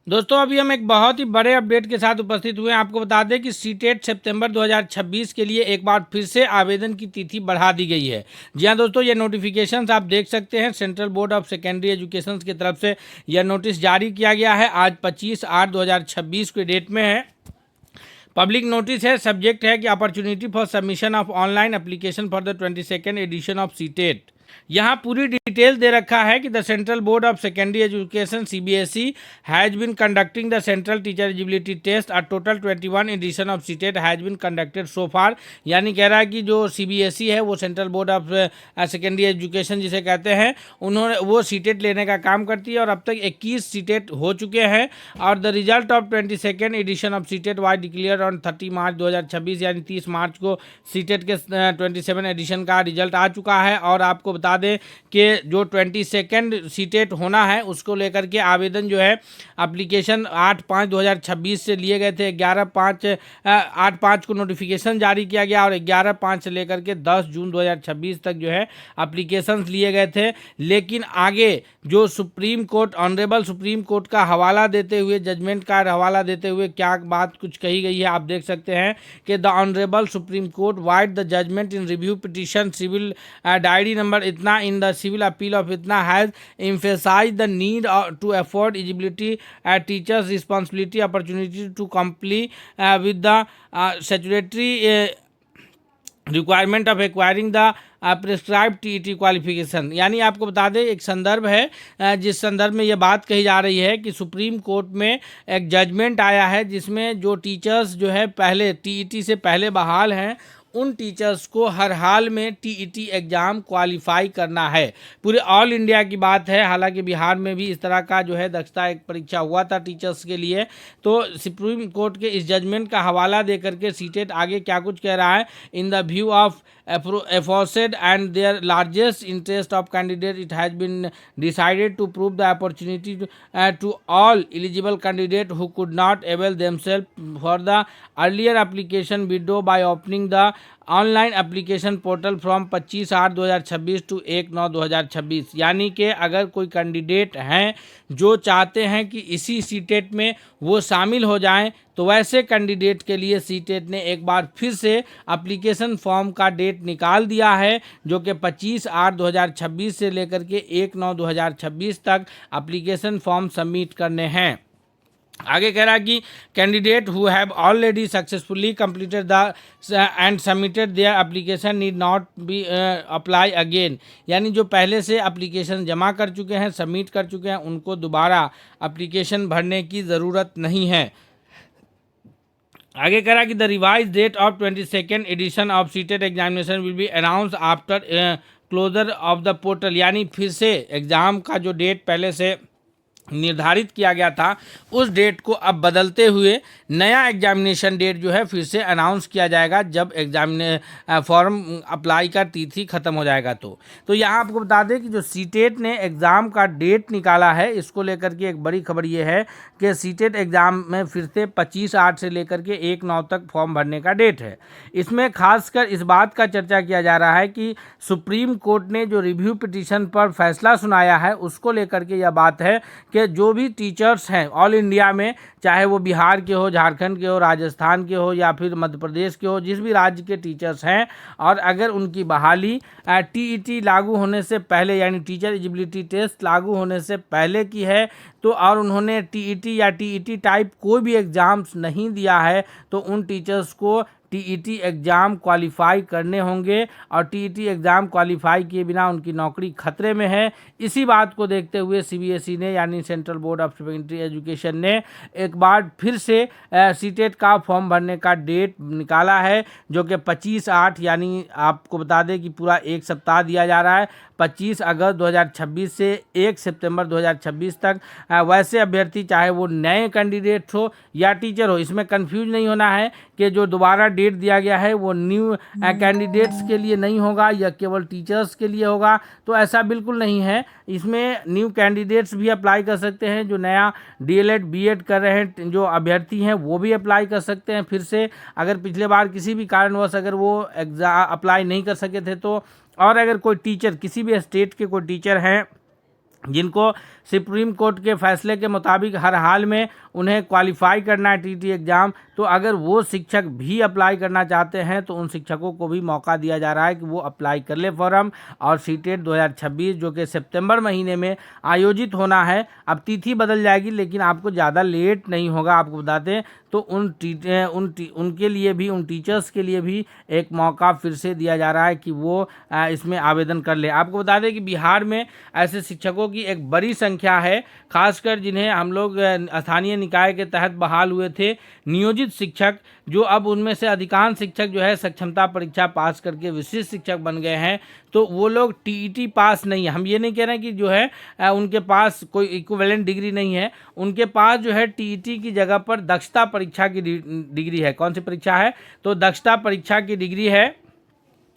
दोस्तों अभी हम एक बहुत ही बड़े अपडेट के साथ उपस्थित हुए हैं। आपको बता दें कि सीटेट सितंबर 2026 के लिए एक बार फिर से आवेदन की तिथि बढ़ा दी गई है। जी हाँ दोस्तों, ये नोटिफिकेशंस आप देख सकते हैं। Central board of secondary education की तरफ से यह नोटिस जारी किया गया है। आज 25/8/2026 के डेट में है। पब्लिक नोटिस है। सब्जेक्ट है कि opportunity for submission of online application for the 22nd edition of CTET. यहाँ पूरी डिटेल दे रखा है कि the central board of secondary education CBSE has been conducting the central teacher eligibility test. A total 21 edition of CTET has been conducted so far. यानी कह रहा है कि जो सीबीएसई है वो central board of secondary education जिसे कहते हैं, उन्होंने वो सीटेट लेने का काम करती है और अब तक 21 सीटेट हो चुके हैं। और the result of 22nd edition of CTET was declare on 30 March 2026। यानी 30 मार्च को सीटेट के 27 एडिशन का रिजल्ट आ चुका है। और आपको बता दें कि जो 22nd सीटेट होना है उसको लेकर के आवेदन जो है एप्लीकेशन 8/5/2026 से लिए गए थे। 8/5 को नोटिफिकेशन जारी किया गया और 11/5 से लेकर के 10 जून 2026 तक जो है एप्लीकेशंस लिए गए थे। लेकिन आगे जो supreme court, honourable supreme court का हवाला देते हुए, जजमेंट का हवाला देते हुए क्या बात कुछ कही गई है आप देख सकते हैं कि the honourable supreme court vide the judgment in review petition civil diary number इतना in the civil appeal of इतना has emphasized the need to afford eligibility teachers responsibility opportunity to comply with the statutory requirement of acquiring the prescribe TET qualification. यानी आपको बता दें एक संदर्भ है जिस संदर्भ में ये बात कही जा रही है कि सुप्रीम कोर्ट में एक जजमेंट आया है जिसमें जो टीचर्स जो है पहले टीईटी से पहले बहाल हैं उन टीचर्स को हर हाल में टीईटी एग्ज़ाम क्वालिफाई करना है। पूरे ऑल इंडिया की बात है। हालांकि बिहार में भी इस तरह का जो है दक्षता एक परीक्षा हुआ था टीचर्स के लिए। तो सुप्रीम कोर्ट के इस जजमेंट का हवाला दे करके सीटेट आगे क्या कुछ कह रहा है। In the view of aforesaid and their largest interest of candidate, it has been decided to prove the opportunity to all eligible candidates who could not avail themselves for the earlier application window by opening the online application portal from 25/8/2026 to 1/9/2026। यानी कि अगर कोई candidate हैं जो चाहते हैं कि इसी सीटेट में वो शामिल हो जाएं तो वैसे कैंडिडेट के लिए सीटेट ने एक बार फिर से एप्लीकेशन फॉर्म का डेट निकाल दिया है जो कि 25/8/2026 से लेकर के 1/9/2026 तक एप्लीकेशन फॉर्म सबमिट करने हैं। आगे कह रहा है कि candidate who have already successfully completed the end submitted their application need not be apply again. यानी जो पहले से एप्लीकेशन जमा कर चुके हैं, सबमिट कर चुके हैं, उनको दोबारा एप्लीकेशन भरने की ज़रूरत नहीं है। आगे कह रहा है कि the revise date of 22nd edition of CTET examination will be announce after closure of the portal. यानी फिर से एग्ज़ाम का जो डेट पहले से निर्धारित किया गया था उस डेट को अब बदलते हुए नया एग्जामिनेशन डेट जो है फिर से अनाउंस किया जाएगा जब फॉर्म अप्लाई का तिथि खत्म हो जाएगा। तो यहाँ आपको बता दें कि जो सीटेट ने एग्ज़ाम का डेट निकाला है इसको लेकर के एक बड़ी खबर ये है कि सीटेट एग्ज़ाम में फिर से 25/8 से लेकर के 1/9 तक फॉर्म भरने का डेट है। इसमें खासकर इस बात का चर्चा किया जा रहा है कि सुप्रीम कोर्ट ने जो रिव्यू पिटीशन पर फैसला सुनाया है उसको लेकर के यह बात है कि जो भी टीचर्स हैं ऑल इंडिया में, चाहे वो बिहार के हो, झारखंड के हो, राजस्थान के हो या फिर मध्य प्रदेश के हो, जिस भी राज्य के टीचर्स हैं और अगर उनकी बहाली टीईटी लागू होने से पहले यानी टीचर एलिजिबिलिटी टेस्ट लागू होने से पहले की है तो और उन्होंने टीईटी या टीईटी टाइप कोई भी एग्ज़ाम्स नहीं दिया है तो उन टीचर्स को टीईटी एग्ज़ाम क्वालिफाई करने होंगे और टीईटी एग्ज़ाम क्वालिफाई किए बिना उनकी नौकरी खतरे में है। इसी बात को देखते हुए सीबीएसई ने यानी central board of secondary education ने एक बार फिर से सीटेट का फॉर्म भरने का डेट निकाला है जो कि 25/8 यानी आपको बता दें कि पूरा एक सप्ताह दिया जा रहा है। 25 अगस्त 2026 से 1 सितंबर 2026 तक वैसे अभ्यर्थी चाहे वो नए कैंडिडेट हो या टीचर हो, इसमें कंफ्यूज नहीं होना है कि जो दोबारा डेट दिया गया है वो न्यू कैंडिडेट्स के लिए नहीं होगा या केवल टीचर्स के लिए होगा। तो ऐसा बिल्कुल नहीं है। इसमें न्यू कैंडिडेट्स भी अप्लाई कर सकते हैं, जो नया डीएलएड बीएड कर रहे हैं जो अभ्यर्थी हैं वो भी अप्लाई कर सकते हैं फिर से, अगर पिछले बार किसी भी कारणवश अगर वो एग्ज़ाम अप्लाई नहीं कर सके थे तो। और अगर कोई टीचर किसी भी स्टेट के कोई टीचर हैं जिनको सुप्रीम कोर्ट के फैसले के मुताबिक हर हाल में उन्हें क्वालिफाई करना है टीटी एग्ज़ाम, तो अगर वो शिक्षक भी अप्लाई करना चाहते हैं तो उन शिक्षकों को भी मौका दिया जा रहा है कि वो अप्लाई कर ले फॉर्म। और सीटेट 2026 जो कि सितंबर महीने में आयोजित होना है, अब तिथि बदल जाएगी लेकिन आपको ज़्यादा लेट नहीं होगा, आपको बता दें। तो उनके लिए भी, उन टीचर्स के लिए भी एक मौका फिर से दिया जा रहा है कि वो इसमें आवेदन कर ले। आपको बता दें कि बिहार में ऐसे शिक्षकों की एक बड़ी संख्या है, खासकर जिन्हें हम लोग स्थानीय निकाय के तहत बहाल हुए थे नियोजित शिक्षक, जो अब उनमें से अधिकांश शिक्षक जो है सक्षमता परीक्षा पास करके विशिष्ट शिक्षक बन गए हैं। तो वो लोग टीईटी पास नहीं है। हम ये नहीं कह रहे हैं कि जो है उनके पास कोई इक्विवेलेंट डिग्री नहीं है, उनके पास जो है टीईटी की जगह पर दक्षता परीक्षा की डिग्री है। कौन सी परीक्षा है? तो दक्षता परीक्षा की डिग्री है।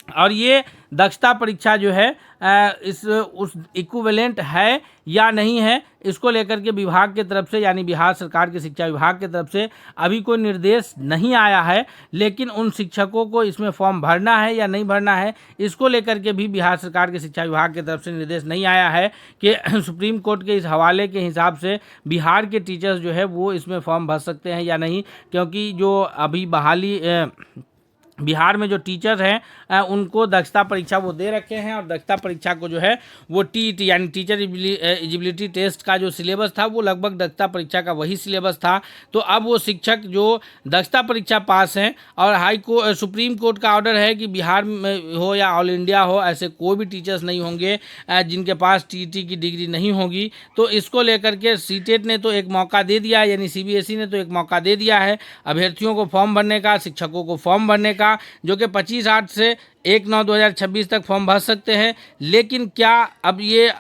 और ये दक्षता परीक्षा जो है उस इक्विवेलेंट है या नहीं है, इसको लेकर के विभाग के तरफ से, यानी बिहार सरकार के शिक्षा विभाग की तरफ से अभी कोई निर्देश नहीं आया है। लेकिन उन शिक्षकों को इसमें फॉर्म भरना है या नहीं भरना है, इसको लेकर के भी बिहार सरकार के शिक्षा विभाग की तरफ से निर्देश नहीं आया है कि सुप्रीम कोर्ट के इस हवाले के हिसाब से बिहार के टीचर्स जो है वो इसमें फॉर्म भर सकते हैं या नहीं। क्योंकि जो अभी बहाली बिहार में जो टीचर्स हैं उनको दक्षता परीक्षा वो दे रखे हैं, और दक्षता परीक्षा को जो है वो टीईटी यानी टीचर एलिजिबिलिटी टेस्ट का जो सिलेबस था वो लगभग दक्षता परीक्षा का वही सिलेबस था। तो अब वो शिक्षक जो दक्षता परीक्षा पास हैं, और सुप्रीम कोर्ट का ऑर्डर है कि बिहार में हो या ऑल इंडिया हो, ऐसे कोई भी टीचर्स नहीं होंगे जिनके पास टीईटी की डिग्री नहीं होगी। तो इसको लेकर के सीटेट ने तो एक मौका दे दिया है, यानी सीबीएसई ने तो एक मौका दे दिया है अभ्यर्थियों को फॉर्म भरने का, शिक्षकों को फॉर्म भरने का, जो कि 25/8 से 1/9/2026 तक फॉर्म भर सकते हैं। लेकिन क्या अब ये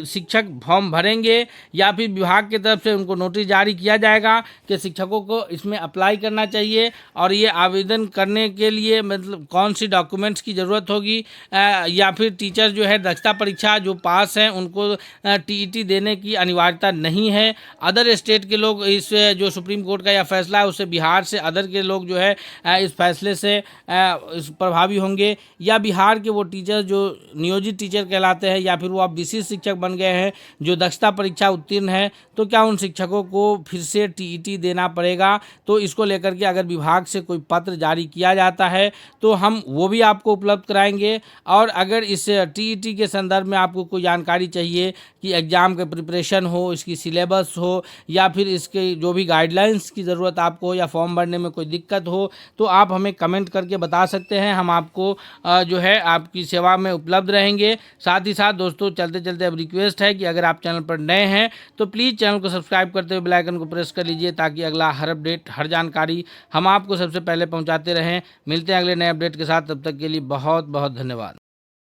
शिक्षक फॉर्म भरेंगे या फिर विभाग की तरफ से उनको नोटिस जारी किया जाएगा कि शिक्षकों को इसमें अप्लाई करना चाहिए, और ये आवेदन करने के लिए मतलब कौन सी डॉक्यूमेंट्स की ज़रूरत होगी, या फिर टीचर जो है दक्षता परीक्षा जो पास हैं उनको टीईटी देने की अनिवार्यता नहीं है। अदर स्टेट के लोग इस जो सुप्रीम कोर्ट का यह फैसला है उससे बिहार से अदर के लोग जो है इस फैसले से प्रभावी होंगे, या बिहार के वो टीचर जो नियोजित टीचर कहलाते हैं, या फिर वो अब विशिष्ट शिक्षक बन गए हैं जो दक्षता परीक्षा उत्तीर्ण है, तो क्या उन शिक्षकों को फिर से टीईटी देना पड़ेगा। तो इसको लेकर के अगर विभाग से कोई पत्र जारी किया जाता है तो हम वो भी आपको उपलब्ध कराएंगे। और अगर इस टीईटी के संदर्भ में आपको कोई जानकारी चाहिए कि एग्ज़ाम के प्रिपरेशन हो, इसकी सिलेबस हो, या फिर इसके जो भी गाइडलाइंस की ज़रूरत आपको हो, या फॉर्म भरने में कोई दिक्कत हो, तो आप हमें कमेंट करके बता सकते हैं। हम आपको जो है आपकी सेवा में उपलब्ध रहेंगे। साथ ही साथ दोस्तों चलते चलते अब रिक्वेस्ट है कि अगर आप चैनल पर नए हैं तो प्लीज़ चैनल को सब्सक्राइब करते हुए बेल आइकन को प्रेस कर लीजिए, ताकि अगला हर अपडेट, हर जानकारी हम आपको सबसे पहले पहुंचाते रहें। मिलते हैं अगले नए अपडेट के साथ, तब तक के लिए बहुत बहुत धन्यवाद।